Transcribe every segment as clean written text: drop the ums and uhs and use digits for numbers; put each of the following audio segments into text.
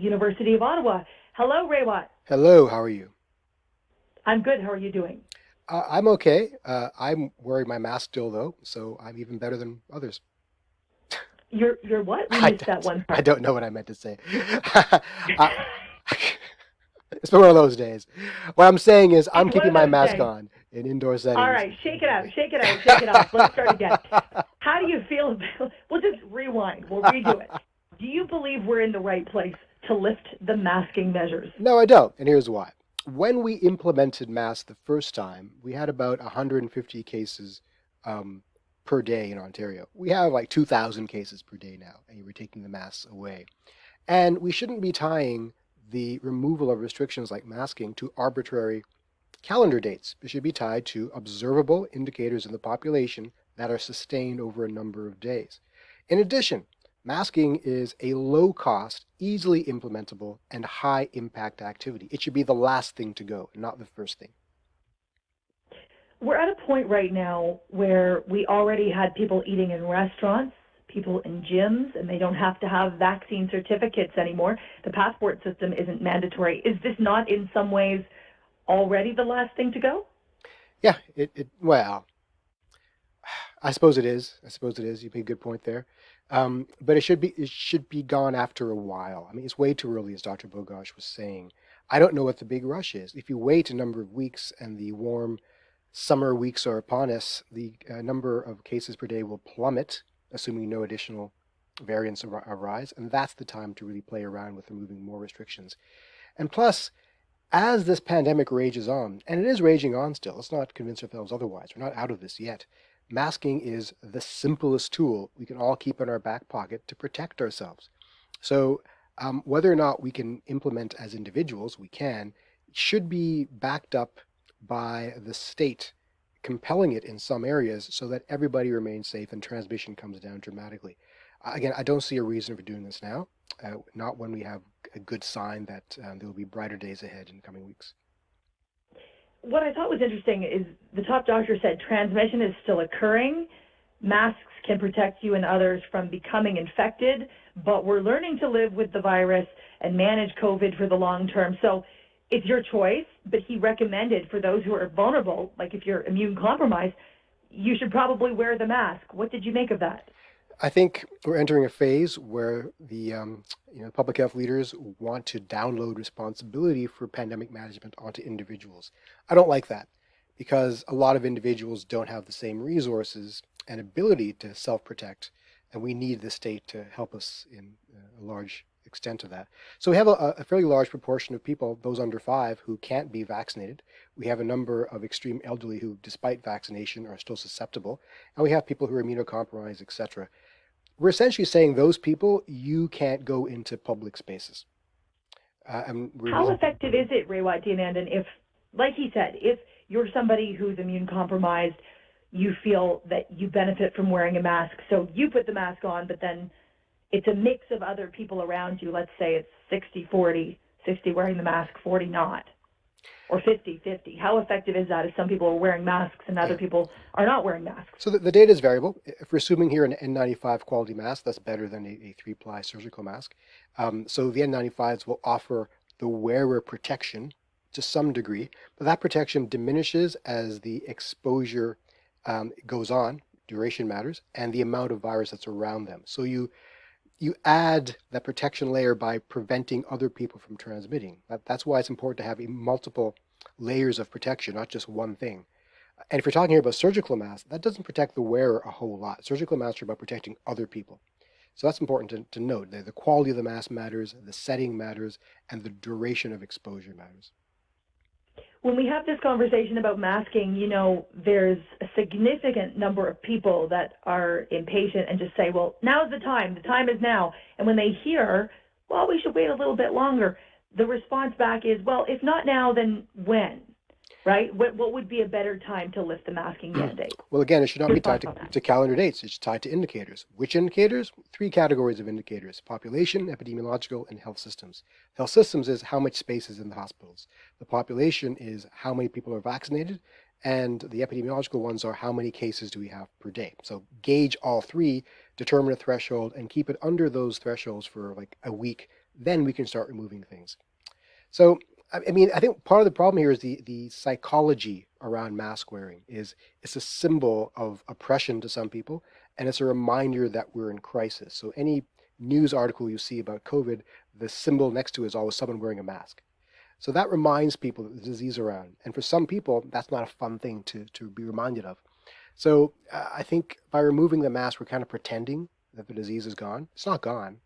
University of Ottawa. Hello, Raywat. Hello, how are you? I'm good. How are you doing? I'm okay. I'm wearing my mask still, though, so I'm even better than others. You're what? We I missed that don't, one I part. don't know what I meant to say. Uh, it's been one of those days. What I'm saying is, I'm It's one keeping of my those mask days. on in indoor All settings. right, shake it out, shake it out, shake it off. Let's start again. How do you feel about? We'll just rewind. We'll redo it. Do you believe we're in the right place to lift the masking measures? No, I don't, and here's why. When we implemented masks the first time, we had about 150 cases um, per day in Ontario. We have like 2,000 cases per day now, and we're taking the masks away. And we shouldn't be tying the removal of restrictions like masking to arbitrary calendar dates. It should be tied to observable indicators in the population that are sustained over a number of days. In addition, masking is a low cost, easily implementable, and high impact activity. It should be the last thing to go, not the first thing. We're at a point right now where we already had people eating in restaurants, people in gyms, and they don't have to have vaccine certificates anymore. The passport system isn't mandatory. Is this not in some ways already the last thing to go? Yeah, well, I suppose it is. I suppose it is. You made a good point there. But it should be gone after a while. I mean, it's way too early, as Dr. Bogosh was saying. I don't know what the big rush is. If you wait a number of weeks and the warm summer weeks are upon us, the number of cases per day will plummet, assuming no additional variants arise, and that's the time to really play around with removing more restrictions. And plus, as this pandemic rages on, and it is raging on still, let's not convince ourselves otherwise. We're not out of this yet. Masking is the simplest tool we can all keep in our back pocket to protect ourselves. So, whether or not we can implement as individuals, we can, should be backed up by the state compelling it in some areas so that everybody remains safe and transmission comes down dramatically. Again, I don't see a reason for doing this now, not when we have a good sign that there will be brighter days ahead in coming weeks. What I thought was interesting is the top doctor said transmission is still occurring. Masks can protect you and others from becoming infected, but we're learning to live with the virus and manage COVID for the long term. So it's your choice, but he recommended for those who are vulnerable, like if you're immune compromised, you should probably wear the mask. What did you make of that? I think we're entering a phase where the public health leaders want to download responsibility for pandemic management onto individuals. I don't like that because a lot of individuals don't have the same resources and ability to self-protect, and we need the state to help us in a large extent of that. So we have a fairly large proportion of people, those under five, who can't be vaccinated. We have a number of extreme elderly who, despite vaccination, are still susceptible, and we have people who are immunocompromised, etc. We're essentially saying those people, you can't go into public spaces. And we're How just, effective is it, Raywat Deonandan, if, like he said, if you're somebody who's immune compromised, you feel that you benefit from wearing a mask, so you put the mask on, but then it's a mix of other people around you. Let's say it's 60-40, 60 wearing the mask, 40 not, or 50-50. How effective is that if some people are wearing masks and other yeah. people are not wearing masks? So the data is variable. If we're assuming here an N95 quality mask, that's better than a three-ply surgical mask. So the N95s will offer the wearer protection to some degree, but that protection diminishes as the exposure goes on, duration matters, and the amount of virus that's around them. So you add that protection layer by preventing other people from transmitting. That's why it's important to have multiple layers of protection, not just one thing. And if you're talking here about surgical masks, that doesn't protect the wearer a whole lot. Surgical masks are about protecting other people. So that's important to note. The quality of the mask matters, the setting matters, and the duration of exposure matters. When we have this conversation about masking, there's a significant number of people that are impatient and just say, well, now's the time is now. And when they hear, well, we should wait a little bit longer, the response back is, well, if not now, then when? Right? What would be a better time to lift the masking mandate? Well, again, it should not Your be tied thoughts on that? to calendar dates. It's tied to indicators. Which indicators? Three categories of indicators: population, epidemiological, and health systems. Health systems is how much space is in the hospitals. The population is how many people are vaccinated. And the epidemiological ones are how many cases do we have per day. So gauge all three, determine a threshold, and keep it under those thresholds for like a week. then we can start removing things. So, I mean, I think part of the problem here is the psychology around mask wearing is it's a symbol of oppression to some people, and it's a reminder that we're in crisis. So any news article you see about COVID, the symbol next to it is always someone wearing a mask. So that reminds people that the disease is around. And for some people, that's not a fun thing to be reminded of. So I think by removing the mask, we're kind of pretending that the disease is gone. It's not gone.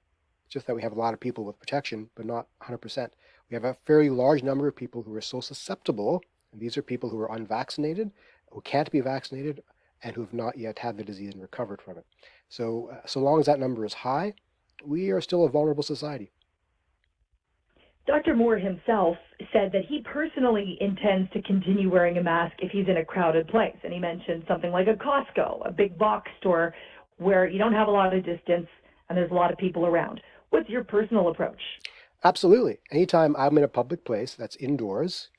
It's just that we have a lot of people with protection, but not 100%. We have a fairly large number of people who are so susceptible, and these are people who are unvaccinated, who can't be vaccinated, and who have not yet had the disease and recovered from it. So, so long as that number is high, we are still a vulnerable society. Dr. Moore himself said that he personally intends to continue wearing a mask if he's in a crowded place. And he mentioned something like a Costco, a big box store where you don't have a lot of distance and there's a lot of people around. What's your personal approach? Absolutely. Anytime I'm in a public place that's indoors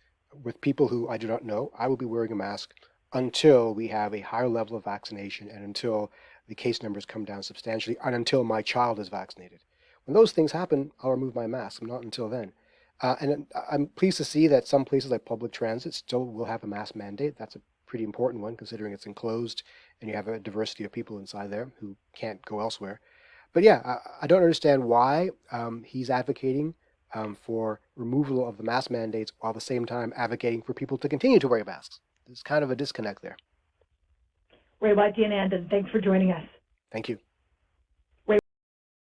with people who I do not know, I will be wearing a mask until we have a higher level of vaccination and until the case numbers come down substantially and until my child is vaccinated. When those things happen, I'll remove my mask. Not until then. And I'm pleased to see that some places like public transit still will have a mask mandate. That's a pretty important one considering it's enclosed and you have a diversity of people inside there who can't go elsewhere. But yeah, I don't understand why he's advocating for removal of the mask mandates while at the same time advocating for people to continue to wear masks. There's kind of a disconnect there. Raywat Deonandan, thanks for joining us. Thank you.